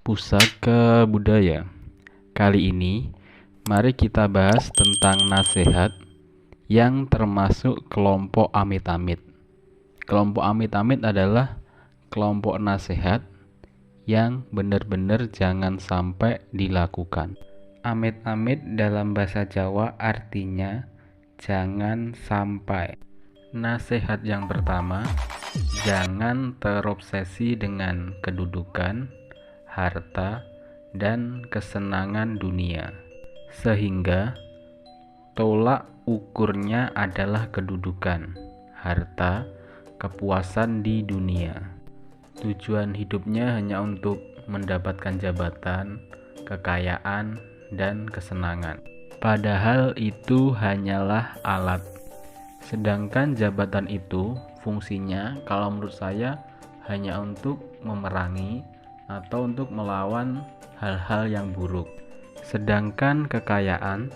Pusaka budaya. Kali ini, mari kita bahas tentang nasihat yang termasuk kelompok amit-amit. Kelompok amit-amit adalah kelompok nasihat yang benar-benar jangan sampai dilakukan. Amit-amit dalam bahasa Jawa artinya jangan sampai. Nasihat yang pertama, jangan terobsesi dengan kedudukan, harta, dan kesenangan dunia, sehingga tolak ukurnya adalah kedudukan, harta, kepuasan di dunia. Tujuan hidupnya hanya untuk mendapatkan jabatan, kekayaan, dan kesenangan. Padahal itu hanyalah alat. Sedangkan jabatan itu fungsinya kalau menurut saya hanya untuk memerangi atau untuk melawan hal-hal yang buruk. Sedangkan kekayaan,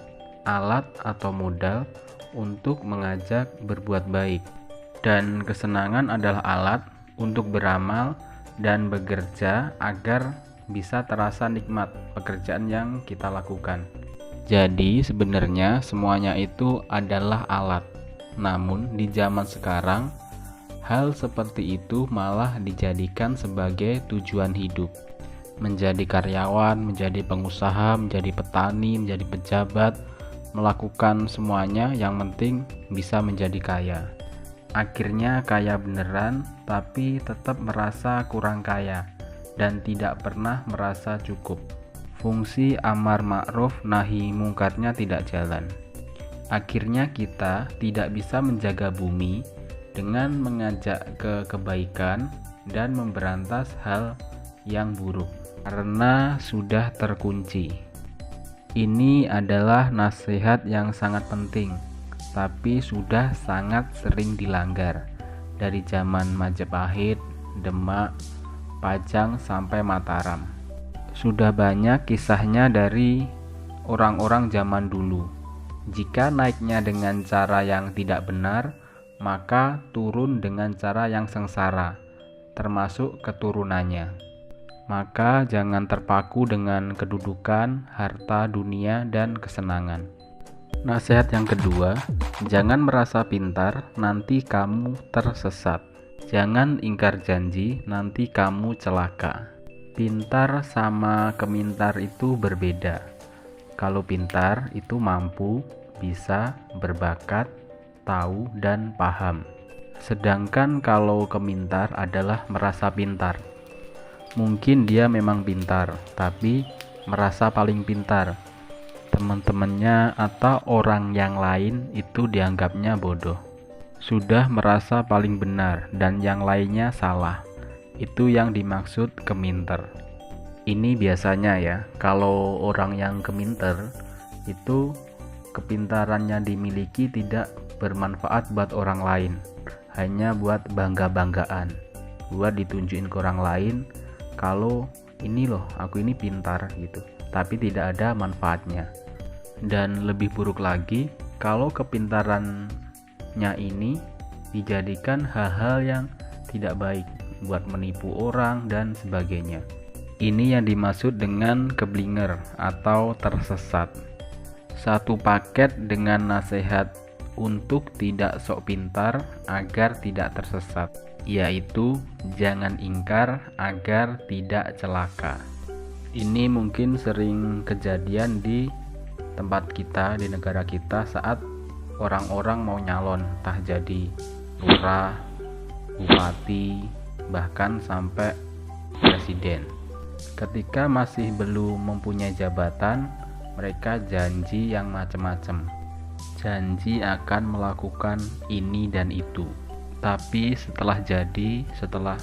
alat atau modal untuk mengajak berbuat baik. Dan kesenangan adalah alat untuk beramal dan bekerja agar bisa terasa nikmat pekerjaan yang kita lakukan. Jadi sebenarnya semuanya itu adalah alat. Namun di zaman sekarang, hal seperti itu malah dijadikan sebagai tujuan hidup. Menjadi karyawan, menjadi pengusaha, menjadi petani, menjadi pejabat, melakukan semuanya yang penting bisa menjadi kaya. Akhirnya kaya beneran, tapi tetap merasa kurang kaya dan tidak pernah merasa cukup. Fungsi amar ma'ruf nahi mungkarnya tidak jalan. Akhirnya kita tidak bisa menjaga bumi dengan mengajak ke kebaikan dan memberantas hal yang buruk karena sudah terkunci. Ini adalah nasihat yang sangat penting, tapi sudah sangat sering dilanggar dari zaman Majapahit, Demak, Pajang sampai Mataram. Sudah banyak kisahnya dari orang-orang zaman dulu. Jika naiknya dengan cara yang tidak benar, maka turun dengan cara yang sengsara, termasuk keturunannya. Maka jangan terpaku dengan kedudukan, harta, dunia, dan kesenangan. Nasihat yang kedua, jangan merasa pintar, nanti kamu tersesat. Jangan ingkar janji, nanti kamu celaka. Pintar sama kemintar itu berbeda. Kalau pintar itu mampu, bisa, berbakat, tahu, dan paham. Sedangkan kalau kemintar adalah merasa pintar. Mungkin dia memang pintar, tapi merasa paling pintar. Teman-temannya atau orang yang lain itu dianggapnya bodoh. Sudah merasa paling benar dan yang lainnya salah. Itu yang dimaksud keminter. Ini biasanya ya, kalau orang yang keminter itu kepintarannya dimiliki tidak bermanfaat buat orang lain, hanya buat bangga-banggaan, buat ditunjukin ke orang lain kalau ini loh aku ini pintar gitu, tapi tidak ada manfaatnya. Dan lebih buruk lagi kalau kepintarannya ini dijadikan hal-hal yang tidak baik buat menipu orang dan sebagainya. Ini yang dimaksud dengan keblinger atau tersesat. Satu paket dengan nasihat untuk tidak sok pintar agar tidak tersesat, yaitu jangan ingkar agar tidak celaka. Ini mungkin sering kejadian di tempat kita, di negara kita saat orang-orang mau nyalon, entah jadi lurah, bupati, bahkan sampai presiden. Ketika masih belum mempunyai jabatan, mereka janji yang macam-macam. Janji akan melakukan ini dan itu. Tapi setelah jadi, setelah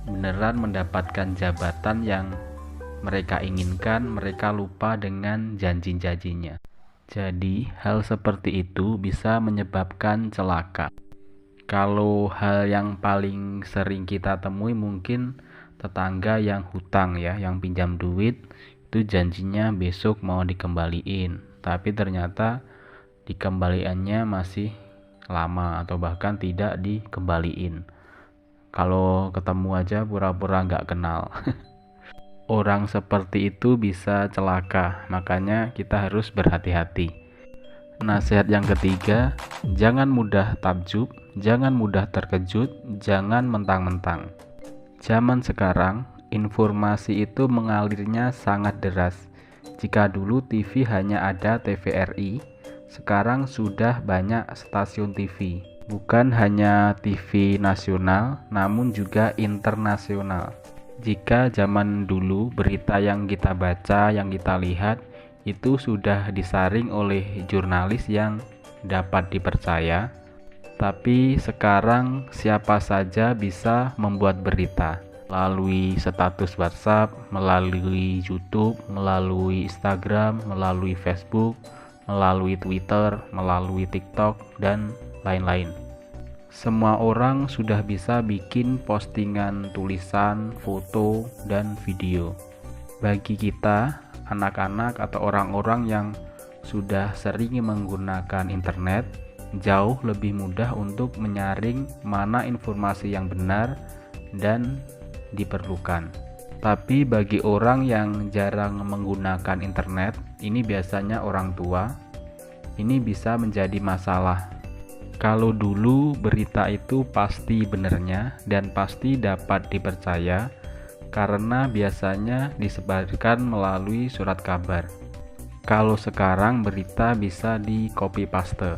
beneran mendapatkan jabatan yang mereka inginkan, mereka lupa dengan janji-janjinya. Jadi, hal seperti itu bisa menyebabkan celaka. Kalau hal yang paling sering kita temui mungkin tetangga yang hutang ya, yang pinjam duit, itu janjinya besok mau dikembaliin, tapi ternyata dikembaliannya masih lama atau bahkan tidak dikembaliin. Kalau ketemu aja pura-pura nggak kenal. Orang seperti itu bisa celaka, makanya kita harus berhati-hati. Nasihat yang ketiga, jangan mudah takjub, jangan mudah terkejut, jangan mentang-mentang. Zaman sekarang, informasi itu mengalirnya sangat deras. Jika dulu TV hanya ada TVRI, sekarang sudah banyak stasiun TV. Bukan hanya TV nasional, namun juga internasional. Jika zaman dulu berita yang kita baca, yang kita lihat, itu sudah disaring oleh jurnalis yang dapat dipercaya, tapi sekarang siapa saja bisa membuat berita melalui status WhatsApp, melalui YouTube, melalui Instagram, melalui Facebook, melalui Twitter, melalui TikTok, dan lain-lain. Semua orang sudah bisa bikin postingan tulisan, foto, dan video. Bagi kita, anak-anak atau orang-orang yang sudah sering menggunakan internet, jauh lebih mudah untuk menyaring mana informasi yang benar dan diperlukan. Tapi bagi orang yang jarang menggunakan internet, ini biasanya orang tua, ini bisa menjadi masalah. Kalau dulu berita itu pasti benarnya dan pasti dapat dipercaya karena biasanya disebarkan melalui surat kabar. Kalau sekarang berita bisa di copy paste.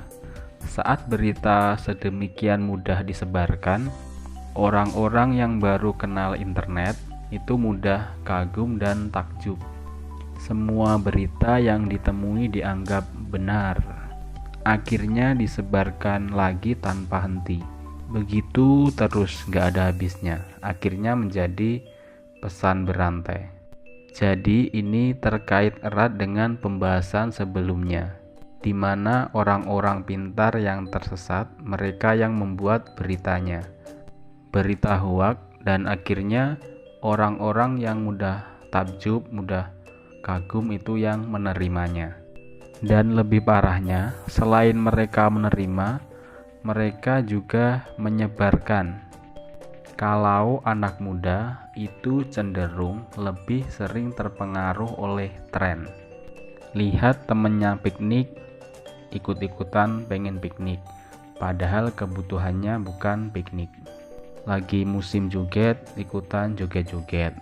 Saat berita sedemikian mudah disebarkan, orang-orang yang baru kenal internet itu mudah kagum dan takjub. Semua berita yang ditemui dianggap benar. Akhirnya disebarkan lagi tanpa henti. Begitu terus gak ada habisnya. Akhirnya menjadi pesan berantai. Jadi ini terkait erat dengan pembahasan sebelumnya, di mana orang-orang pintar yang tersesat, mereka yang membuat beritanya. Berita hoak, dan akhirnya orang-orang yang mudah takjub, mudah kagum itu yang menerimanya. Dan lebih parahnya, selain mereka menerima, mereka juga menyebarkan. Kalau anak muda itu cenderung lebih sering terpengaruh oleh tren. Lihat temennya piknik, ikut-ikutan pengen piknik, padahal kebutuhannya bukan piknik. Lagi musim joget, ikutan joget-joget.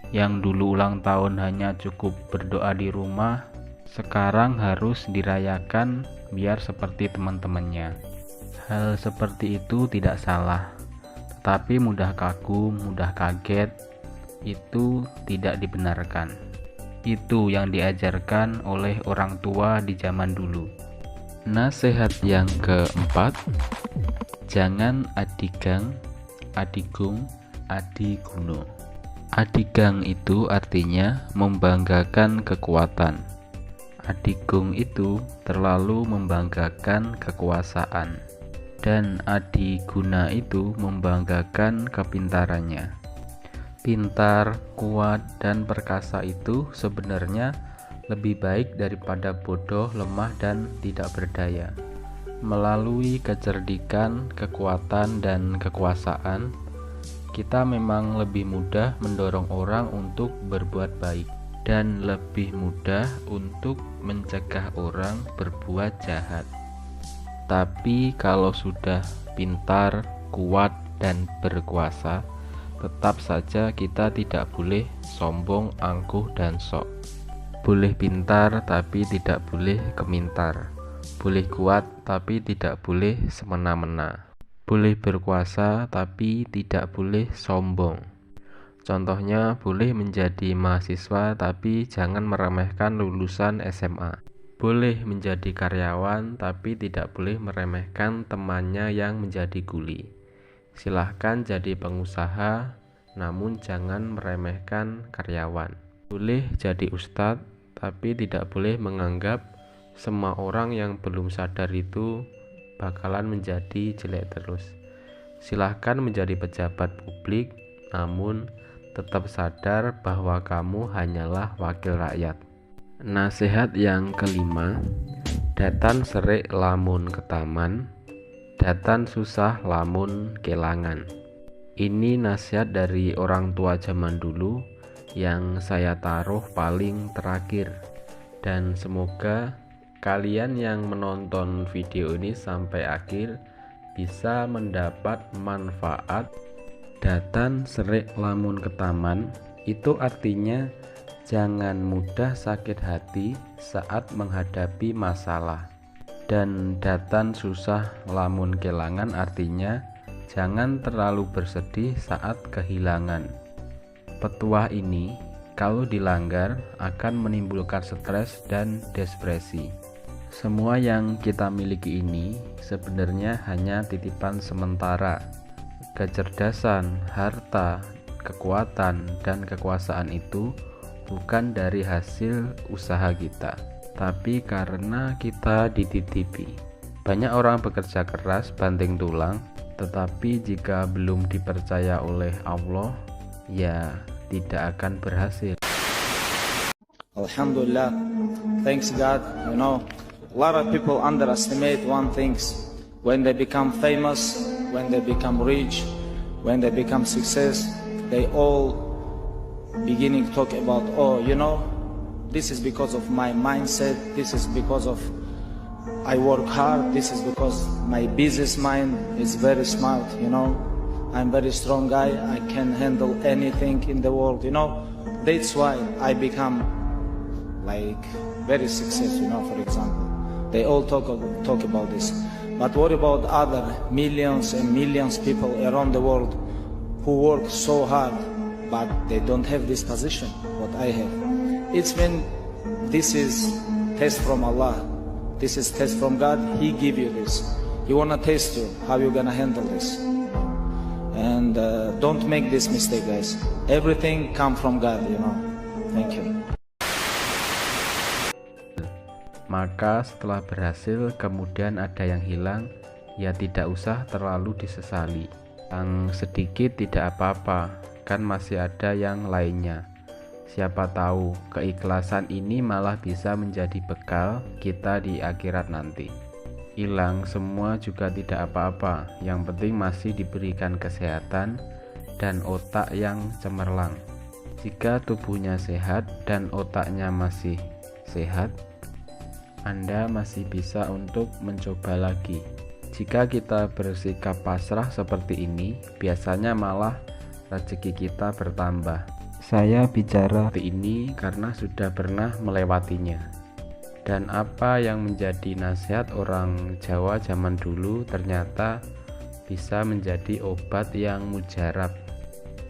Yang dulu ulang tahun hanya cukup berdoa di rumah, sekarang harus dirayakan biar seperti teman-temannya. Hal seperti itu tidak salah, tetapi mudah kagum, mudah kaget, itu tidak dibenarkan. Itu yang diajarkan oleh orang tua di zaman dulu. Nasihat yang keempat, jangan adigang, adigung, adiguno. Adigang itu artinya membanggakan kekuatan. Adigung itu terlalu membanggakan kekuasaan, dan adiguna itu membanggakan kepintarannya. Pintar, kuat, dan perkasa itu sebenarnya lebih baik daripada bodoh, lemah, dan tidak berdaya. Melalui kecerdikan, kekuatan, dan kekuasaan, kita memang lebih mudah mendorong orang untuk berbuat baik, dan lebih mudah untuk mencegah orang berbuat jahat. Tapi kalau sudah pintar, kuat, dan berkuasa, tetap saja kita tidak boleh sombong, angkuh, dan sok. Boleh pintar tapi tidak boleh kemintar. Boleh kuat tapi tidak boleh semena-mena. Boleh berkuasa tapi tidak boleh sombong. Contohnya, boleh menjadi mahasiswa tapi jangan meremehkan lulusan SMA. Boleh menjadi karyawan tapi tidak boleh meremehkan temannya yang menjadi kuli. Silahkan jadi pengusaha, namun jangan meremehkan karyawan. Boleh jadi ustadz, tapi tidak boleh menganggap semua orang yang belum sadar itu bakalan menjadi jelek terus. Silahkan menjadi pejabat publik, namun tetap sadar bahwa kamu hanyalah wakil rakyat. Nasihat yang kelima, datan serik lamun ketaman, datan susah lamun kelangan. Ini nasihat dari orang tua zaman dulu yang saya taruh paling terakhir, dan semoga kalian yang menonton video ini sampai akhir bisa mendapat manfaat. Datan serik lamun ketaman itu artinya jangan mudah sakit hati saat menghadapi masalah. Dan datan susah lamun kelangan artinya jangan terlalu bersedih saat kehilangan. Petuah ini kalau dilanggar akan menimbulkan stres dan depresi. Semua yang kita miliki ini sebenarnya hanya titipan sementara. Kecerdasan, harta, kekuatan, dan kekuasaan itu bukan dari hasil usaha kita, tapi karena kita dititipi. Banyak orang bekerja keras banting tulang, tetapi jika belum dipercaya oleh Allah, ya tidak akan berhasil. Alhamdulillah, thanks God. You know, a lot of people underestimate one thing. When they become famous, when they become rich, when they become success, they all beginning to talk about, oh, you know, this is because of my mindset, this is because of I work hard, this is because my business mind is very smart, you know, I'm very strong guy, I can handle anything in the world, you know. That's why I become like very successful, you know, for example. They all talk about this. But what about other millions and millions people around the world who work so hard, but they don't have this position, what I have? It's when this is test from Allah. This is test from God. He give you this. He wanna test you, how you gonna handle this. And don't make this mistake, guys. Everything come from God, you know. Thank you. Maka setelah berhasil kemudian ada yang hilang, ya tidak usah terlalu disesali. Yang sedikit tidak apa-apa, kan masih ada yang lainnya. Siapa tahu keikhlasan ini malah bisa menjadi bekal kita di akhirat nanti. Hilang semua juga tidak apa-apa, yang penting masih diberikan kesehatan dan otak yang cemerlang. Jika tubuhnya sehat dan otaknya masih sehat, Anda masih bisa untuk mencoba lagi. Jika kita bersikap pasrah seperti ini, biasanya malah rezeki kita bertambah. Saya bicara seperti ini karena sudah pernah melewatinya. Dan apa yang menjadi nasihat orang Jawa zaman dulu ternyata bisa menjadi obat yang mujarab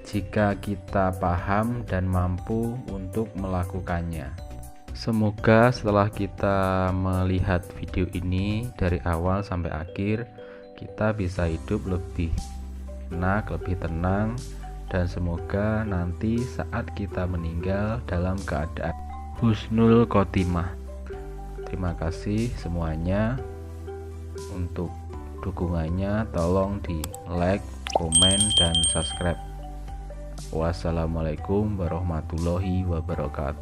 jika kita paham dan mampu untuk melakukannya. Semoga setelah kita melihat video ini dari awal sampai akhir, kita bisa hidup lebih enak, lebih tenang, dan semoga nanti saat kita meninggal dalam keadaan husnul khotimah. Terima kasih semuanya. Untuk dukungannya tolong di like, komen, dan subscribe. Wassalamualaikum warahmatullahi wabarakatuh.